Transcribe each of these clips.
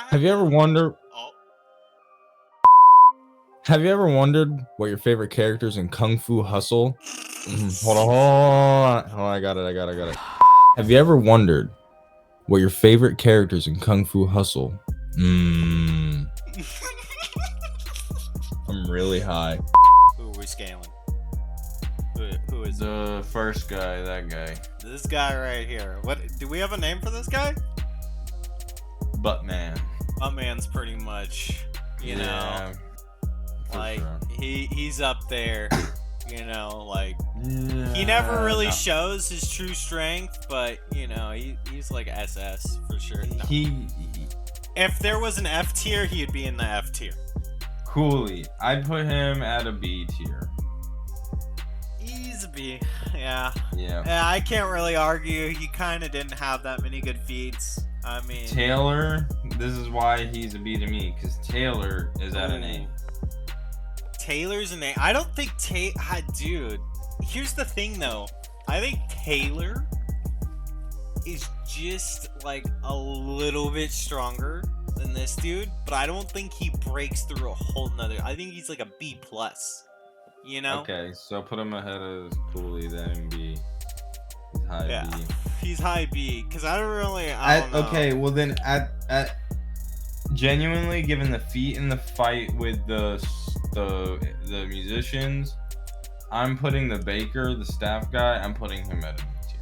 Have you ever wondered? Oh. Have you ever wondered what your favorite characters in Kung Fu Hustle? Hold on. I got it. Have you ever wondered what your favorite characters in Kung Fu Hustle? I'm really high. Who are we scaling? Who is The first guy, that guy. this guy right here? What do we have a name for this guy? Buttman. Man's pretty much, you know, for like sure. he's up there. You know, like he never really shows his true strength, but you know, he's like SS for sure. No. If there was an F tier, he'd be in the F tier. Cooley. I'd put him at a B tier. He's a B. Yeah. Yeah. Yeah, I can't really argue. He kind of didn't have that many good feats. I mean, Taylor, this is why he's a B to me, because Taylor is at an A. Taylor's an A. I don't think dude. Here's the thing, though. I think Taylor is just like a little bit stronger than this dude, but I don't think he breaks through a whole nother. I think he's like a B plus. You know? Okay, so put him ahead of Cooley, then B. He's high B. He's high B, because I don't know. Okay, well then at genuinely, given the feat in the fight with the musicians, I'm putting the baker, the staff guy, I'm putting him at an A tier.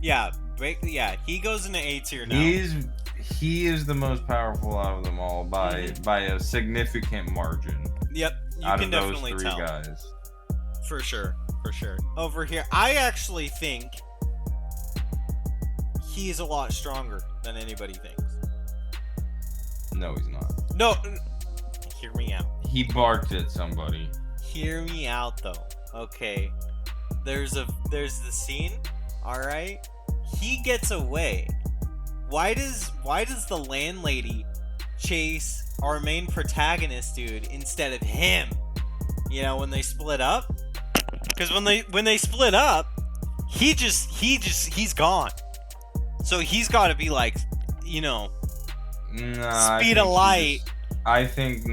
Yeah, he goes into A tier now. He is the most powerful out of them all by a significant margin. Yep, you out can of definitely those three tell. guys. For sure. Over here, I actually think he's a lot stronger than anybody thinks. No, he's not. No, hear me out. He barked at somebody. Hear me out, though. Okay, there's the scene. All right, he gets away. Why does the landlady chase our main protagonist, dude, instead of him? You know, when they split up. Because when they split up, he's gone. So he's got to be like, you know, speed of light. I think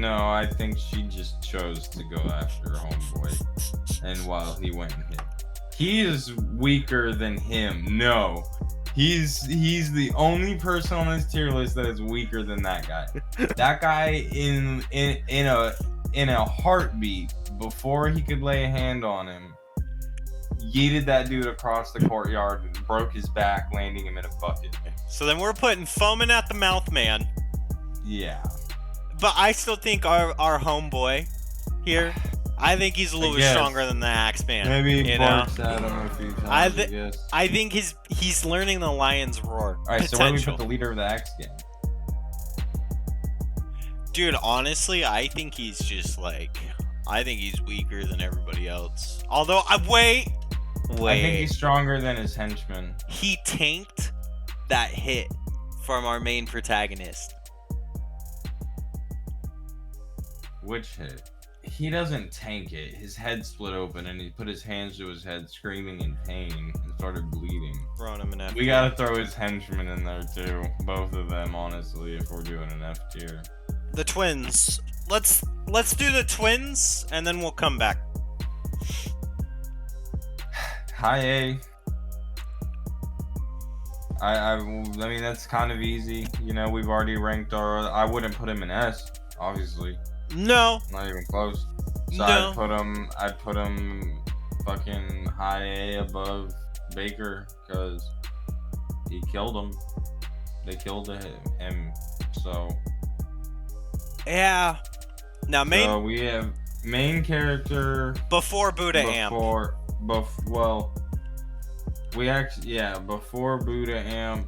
she just chose to go after homeboy, and while he went and hit, he is weaker than him. No, he's the only person on this tier list that is weaker than that guy. That guy in a heartbeat, before he could lay a hand on him, yeeted that dude across the courtyard and broke his back, landing him in a bucket. So then we're putting foaming at the mouth man. Yeah. But I still think our homeboy here, I think he's a little bit stronger than the Axe Man. Maybe he you barks know? at him a few times, I think he's learning the lion's roar. Alright, so where do we put the leader of the Axe Gang? Dude, honestly, I think he's just like... I think he's weaker than everybody else. Although, wait. I think he's stronger than his henchman. He tanked that hit from our main protagonist. Which hit? He doesn't tank it. His head split open and he put his hands to his head, screaming in pain, and started bleeding. Throwing him an F. We gotta throw his henchman in there too. Both of them, honestly, if we're doing an F tier. The twins. Let's do the twins and then we'll come back. High A. I mean, that's kind of easy. You know, we've already ranked I wouldn't put him in S, obviously. No. Not even close. So No. I'd put him fucking high A above Baker, because he killed him. They killed him. So. Yeah. Now So we have main character before Buddha Amp. Well, we actually before Buddha Amp.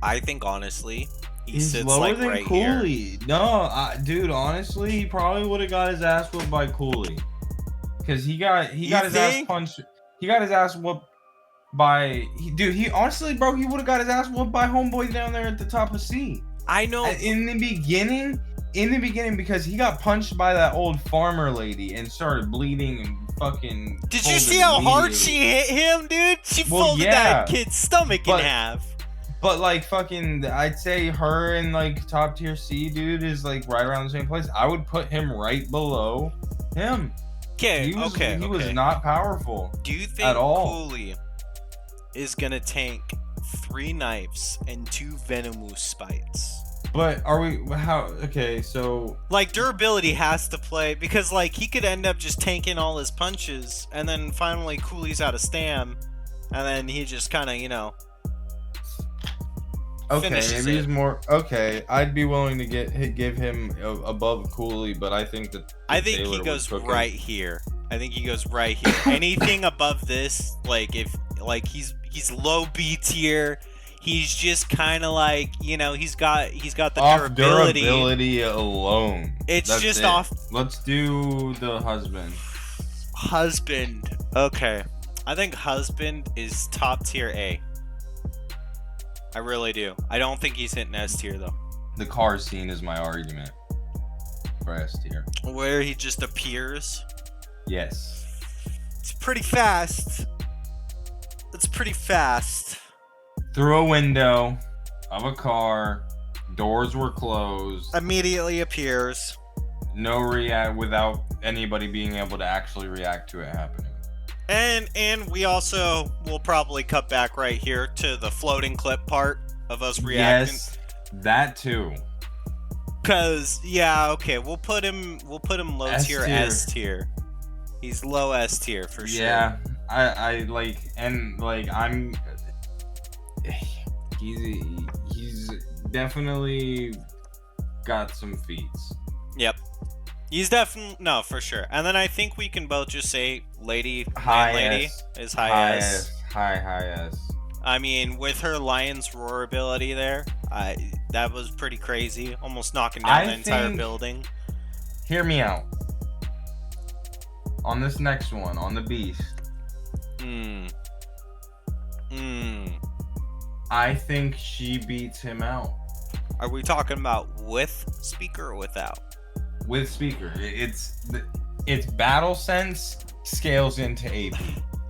I think honestly he he's sits lower like than right Cooley. here. No, dude. Honestly, he probably would have got his ass whooped by Cooley, because he got his ass punched. He got his ass whooped by he honestly, bro, he would have got his ass whooped by homeboy down there at the top of C. I know. In the beginning, because he got punched by that old farmer lady and started bleeding and fucking. Did you pulled see it how hard immediately. she hit him, dude? She Well, folded yeah, that kid's stomach in but- half. But like fucking, I'd say her and like top tier C dude is like right around the same place. I would put him right below him. Okay, He was okay. not powerful Do you think at all. Cooley is gonna tank 3 knives and 2 venomous spites? But are we how? Okay, so Like, durability has to play, because like he could end up just tanking all his punches, and then finally Cooley's out of stam, and then he just kind of, you know. okay, finishes maybe it. he's more okay. I'd be willing to give him above Cooley, but I think that I think Taylor he would goes cook him. right here. I think he goes right here. Anything above this, like if like he's low B tier, he's just kind of like, you know, he's got the Off durability. alone. It's That's just it. off Let's do the husband. husband. Okay, I think husband is top tier A. I really do. I don't think he's hitting S tier though. The car scene is my argument for S tier. Where he just appears. Yes. It's pretty fast. It's pretty fast. Through a window of a car, doors were closed. Immediately appears. No react without anybody being able to actually react to it happening. And we also will probably cut back right here to the floating clip part of us reacting. Yes, that too. Cause yeah, okay, we'll put him low S tier, tier. S tier. He's low S tier for sure. Yeah, I like, and like I'm. He's definitely got some feats. Yep. He's definitely no for sure. And then I think we can both just say lady High lady S. is high S. High S. I mean, with her Lion's Roar ability there, that was pretty crazy. Almost knocking down the entire building. Hear me out. On this next one, on the Beast, I think she beats him out. Are we talking about with speaker or without? With speaker. It's battle sense scales into AP.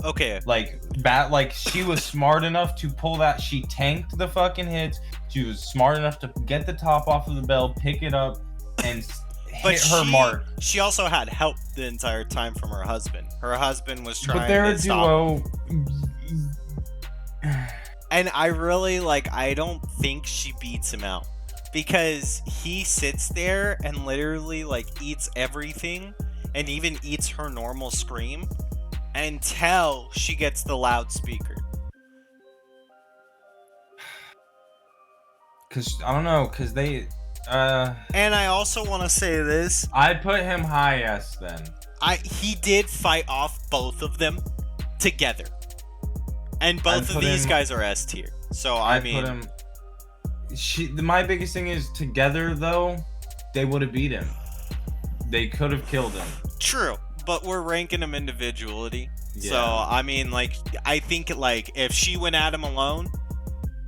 Okay. Like she was smart enough to pull that. She tanked the fucking hits. She was smart enough to get the top off of the bell, pick it up, and hit her mark. She also had help the entire time from her husband. Her husband was trying But they're to a stop. duo. And I really I don't think she beats him out, because he sits there and literally eats everything, and even eats her normal scream until she gets the loudspeaker. Cause I don't know, cause they And I also want to say this. I'd put him high S then. He did fight off both of them together. And both I'd of these put him- guys are S tier. So I mean, my biggest thing is together though, they would have beat him. They could have killed him. true, but we're ranking them individually. Yeah. So I mean, I think if she went at him alone,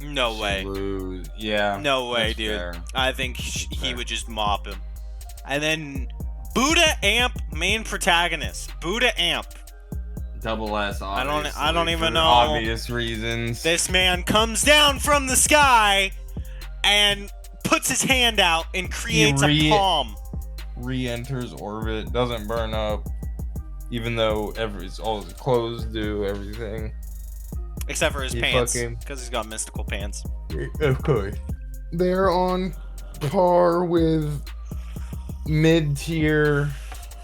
no way. Lose. Yeah. No way, that's dude. fair. I think That's he fair. would just mop him. And then Buddha Amp, main protagonist. Buddha Amp. Double S. I don't obviously, even for know. Obvious reasons. This man comes down from the sky and puts his hand out and creates a palm. Re-enters orbit, doesn't burn up, even though all his clothes do everything. Except for his He pants, fucking- because he's got mystical pants. Of course. They're on par with mid-tier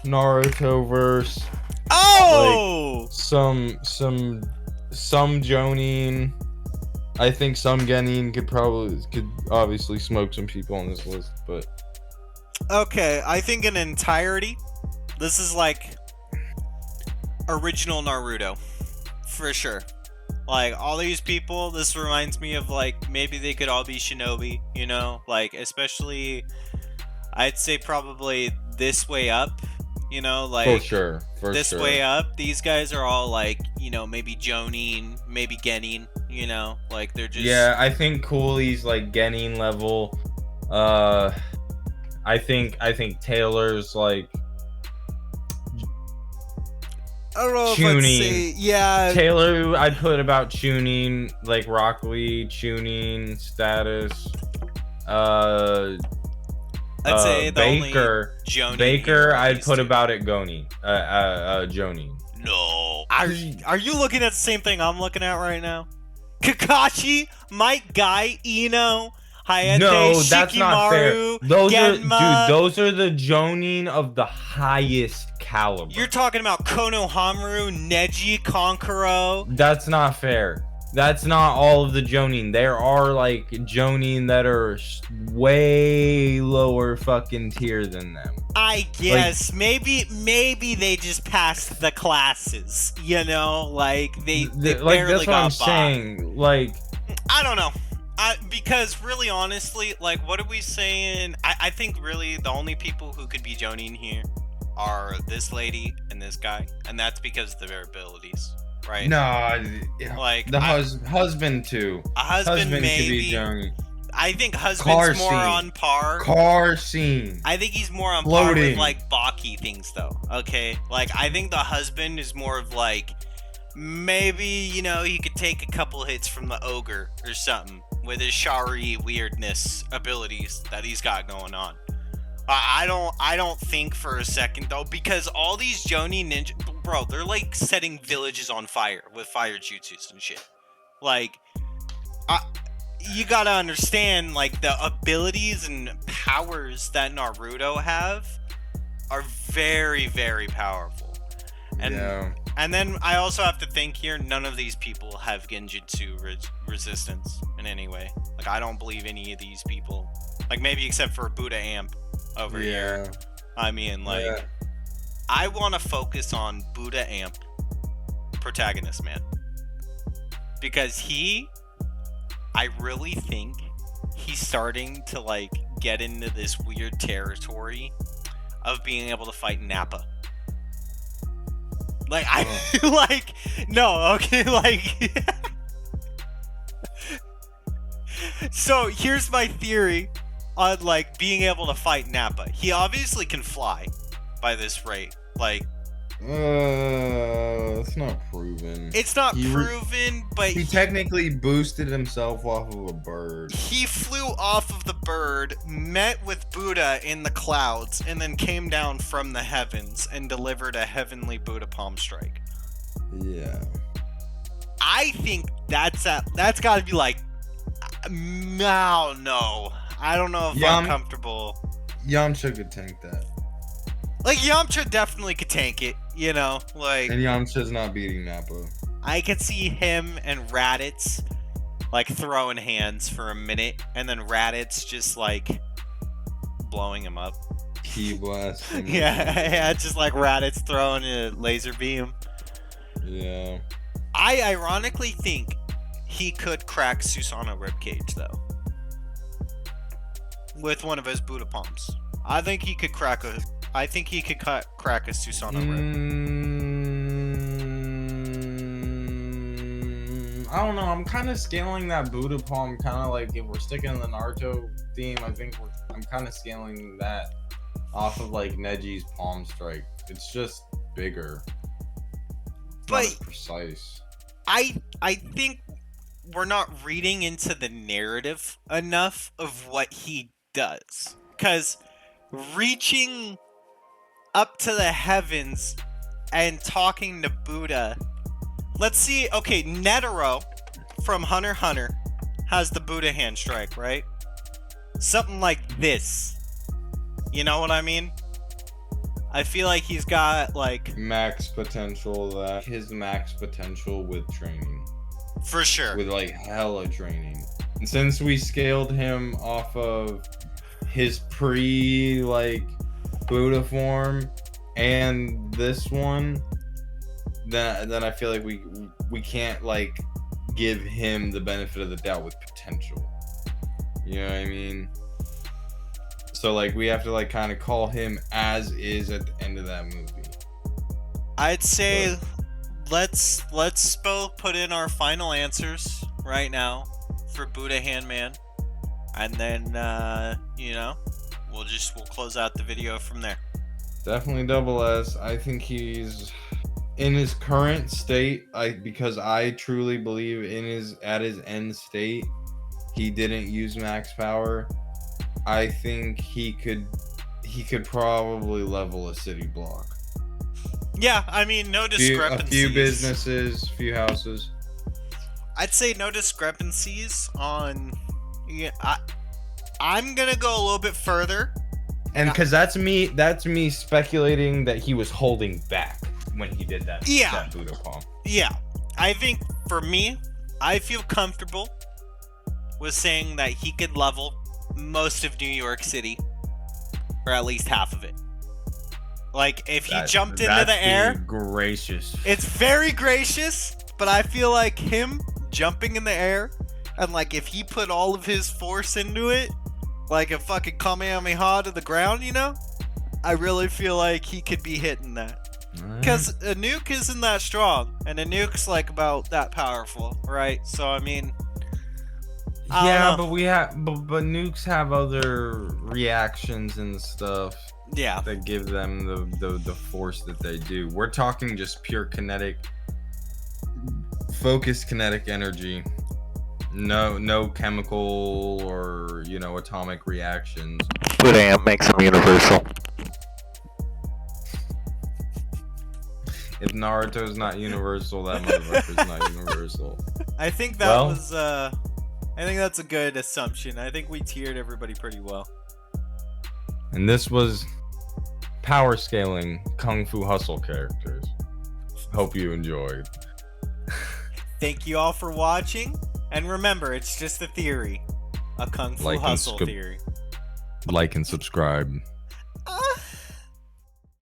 Naruto verse. Oh! Some Jonin. I think some Genin could obviously smoke some people on this list, but Okay, I think in entirety, this is original Naruto. For sure. All these people, this reminds me of maybe they could all be shinobi, you know? Especially, I'd say probably this way up, you know? for sure. This way up, these guys are all maybe Jonin, maybe Genin, you know? They're just. Yeah, I think Cooley's Genin level. I think Taylor's I don't know if I'd Tuning. say, yeah. Taylor, I'd put about tuning, like Rock Lee, tuning, status. I'd say the Baker. only Jonin Baker, here are I'd these put two. about it Goni. Jonin. No. Are you looking at the same thing I'm looking at right now? Kakashi, Mike Guy, Ino, Hayate, No, that's not fair. Shikimaru, Those Genma. are, dude, those are the Jonin of the highest caliber. You're talking about Konohamaru, Neji, Konkuro. That's not fair. That's not all of the Jonin. There are like Jonin that are way lower fucking tier than them. I guess maybe they just passed the classes, you know, like they Like barely that's what I'm got by. saying. Like I don't know. Because really honestly, like what are we saying? I think really the only people who could be Jonin here are this lady and this guy, and that's because of their abilities, right? no, Like the husband too. a husband Could be maybe. Jonin. I think Car husband's more scene. on par. Car scene. I think he's more on par with Floating. like Baki things though. Okay, like I think the husband is more of like maybe you know he could take a couple hits from the ogre or something with his Shari weirdness abilities that he's got going on. I don't think for a second though, because all these Jonin ninja, bro, they're like setting villages on fire with fire jutsus and shit. Like, you gotta understand, like the abilities and powers that Naruto have are very, very powerful. And Yeah. and then I also have to think here, none of these people have Genjutsu resistance in any way. Like I don't believe any of these people, like maybe except for Buddha Amp over here. I mean, like, Yeah. I want to focus on Buddha Amp protagonist, man. Because I really think he's starting to, like, get into this weird territory of being able to fight Nappa. Like, So, here's my theory on, like, being able to fight Nappa. He obviously can fly by this rate. Like, It's not proven. it's not He proven, but He technically boosted himself off of a bird. he flew off of the bird, met with Buddha in the clouds, and then came down from the heavens and delivered a heavenly Buddha palm strike. Yeah. I think that's got to be like, no. I don't know if I'm comfortable. Yamcha could tank that. Like, Yamcha definitely could tank it, you know? Like, And Yamcha's not beating Nappa. I could see him and Raditz, like, throwing hands for a minute, and then Raditz just, like, blowing him up. Ki blasting. Yeah, just like Raditz throwing a laser beam. Yeah. I ironically think he could crack Susanoo ribcage, though. With one of his Buddha palms. I think he could crack a Susanoo rib. I don't know. I'm kind of scaling that Buddha palm, kind of like if we're sticking in the Naruto theme. I think I'm kind of scaling that off of like Neji's palm strike. It's just bigger. It's not But- as precise. I think we're not reading into the narrative enough of what he does. Because reaching up to the heavens and talking to Buddha. Let's see. Okay, Netero from Hunter x Hunter has the Buddha hand strike, right? Something like this. You know what I mean? I feel like he's got, like... Max potential, that his max potential with training. For sure. With like hella training. And since we scaled him off of his pre like Buddha form and this one, then I feel like we can't like give him the benefit of the doubt with potential. You know what I mean? So like we have to like kind of call him as is at the end of that movie. I'd say let's both put in our final answers right now for Buddha Handman, and then you know, we'll close out the video from there. Definitely double S. I think he's in his current state, because I truly believe at his end state, he didn't use max power. I think he could probably level a city block. Yeah, I mean, no discrepancies. A few businesses, few houses. I'd say no discrepancies on. Yeah, I'm gonna go a little bit further. And because that's me speculating that he was holding back when he did that. Yeah. That Buddha palm. Yeah, I think for me, I feel comfortable with saying that he could level most of New York City, or at least half of it. Like if he jumped into the air, gracious. it's very gracious. But I feel like him jumping in the air, and like if he put all of his force into it, like a fucking Kamehameha to the ground, you know, I really feel like he could be hitting that. Because a nuke isn't that strong, and a nuke's like about that powerful, right? So I mean, yeah, but but nukes have other reactions and stuff. Yeah, that give them the force that they do. We're talking just pure kinetic, focused kinetic energy. No chemical or atomic reactions. But amp makes them universal. If Naruto's not universal, that motherfucker's not universal. I think that was I think that's a good assumption. I think we tiered everybody pretty well. And this was power scaling Kung Fu Hustle characters. Hope you enjoyed. Thank you all for watching. And remember, it's just a theory. A Kung Fu Hustle theory. Like and subscribe.